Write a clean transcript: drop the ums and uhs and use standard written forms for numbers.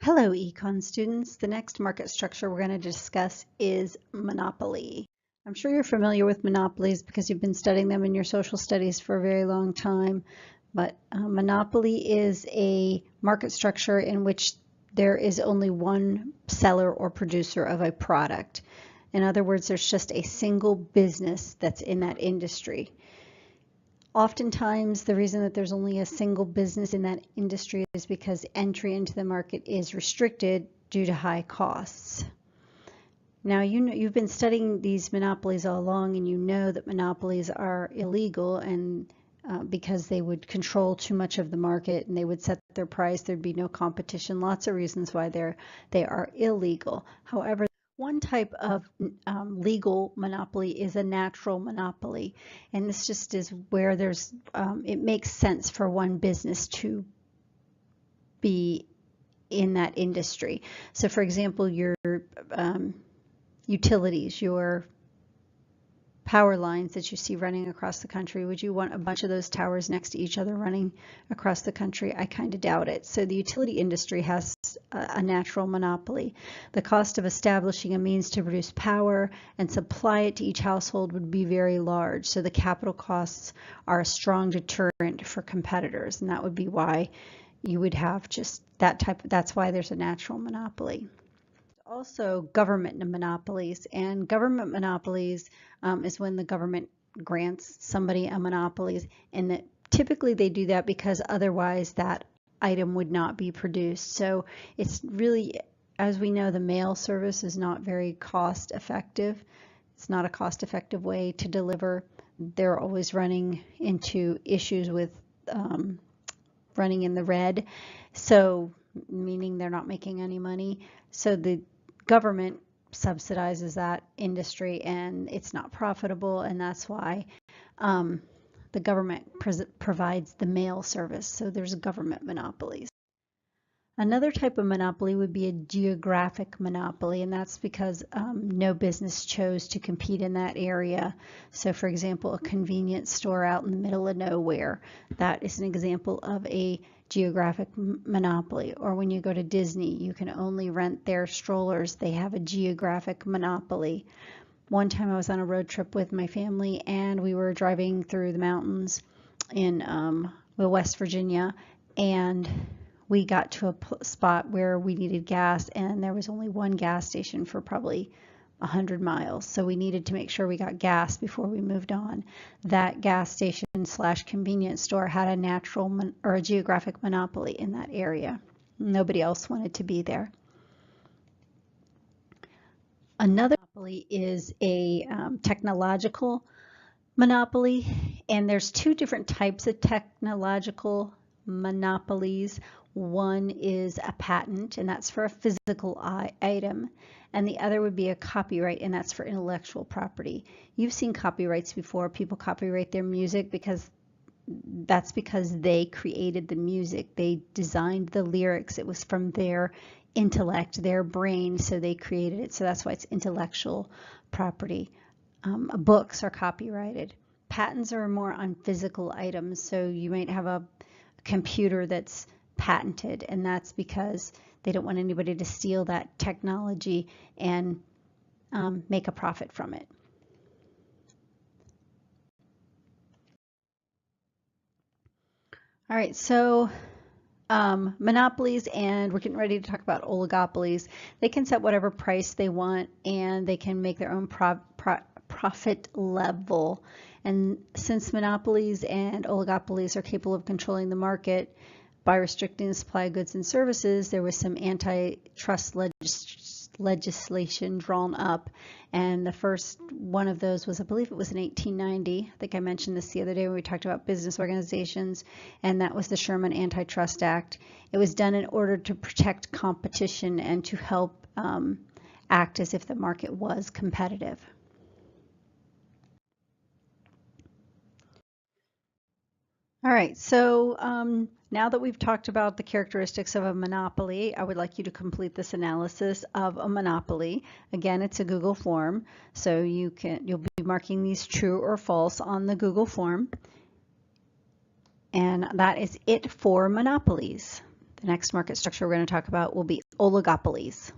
Hello, econ students. The next market structure we're going to discuss is monopoly. I'm sure you're familiar with monopolies because you've been studying them in your social studies for a very long time, but monopoly is a market structure in which there is only one seller or producer of a product. In other words, there's just a single business that's in that industry. Oftentimes, the reason that there's only a single business in that industry is because entry into the market is restricted due to high costs. Now, you've been studying these monopolies all along, and you know that monopolies are illegal, and because they would control too much of the market and they would set their price, there'd be no competition. Lots of reasons why they are illegal. However, one type of legal monopoly is a natural monopoly, and this just is where there's it makes sense for one business to be in that industry. So for example, your utilities, your power lines that you see running across the country, would you want a bunch of those towers next to each other running across the country? I kind of doubt it. So the utility industry has a natural monopoly. The cost of establishing a means to produce power and supply it to each household would be very large. So the capital costs are a strong deterrent for competitors, and that would be why you would have just that type. That's why there's a natural monopoly. Also government monopolies, and government monopolies is when the government grants somebody a monopoly, and that typically they do that because otherwise that item would not be produced. So it's really, as we know, the mail service is not very cost effective. It's not a cost effective way to deliver. They're always running into issues with running in the red, so meaning they're not making any money. So the government subsidizes that industry and it's not profitable, and that's why the government provides the mail service. So there's government monopolies. Another type of monopoly would be a geographic monopoly, and that's because no business chose to compete in that area. So for example, a convenience store out in the middle of nowhere, that is an example of a geographic monopoly. Or when you go to Disney, you can only rent their strollers. They have a geographic monopoly. One time I was on a road trip with my family, and we were driving through the mountains in West Virginia, and we got to a spot where we needed gas, and there was only one gas station for probably 100 miles. So we needed to make sure we got gas before we moved on. That gas station / convenience store had a natural or a geographic monopoly in that area. Nobody else wanted to be there. Another monopoly is a technological monopoly, and there's two different types of technological monopolies. One is a patent, and that's for a physical item, and the other would be a copyright, and that's for intellectual property. You've seen copyrights before. People copyright their music because they created the music. They designed the lyrics. It was from their intellect, their brain, so they created it. So that's why it's intellectual property. Books are copyrighted. Patents are more on physical items, so you might have a computer that's patented, and that's because they don't want anybody to steal that technology and make a profit from it. All right, so monopolies, and we're getting ready to talk about oligopolies. They can set whatever price they want, and they can make their own profit level. And since monopolies and oligopolies are capable of controlling the market by restricting the supply of goods and services, there was some antitrust legislation drawn up, and the first one of those was, I believe it was in 1890. I think I mentioned this the other day when we talked about business organizations, and that was the Sherman Antitrust Act. It was done in order to protect competition and to help act as if the market was competitive. All right, so now that we've talked about the characteristics of a monopoly, I would like you to complete this analysis of a monopoly. Again, it's a Google form, so you'll be marking these true or false on the Google form. And that is it for monopolies. The next market structure we're going to talk about will be oligopolies.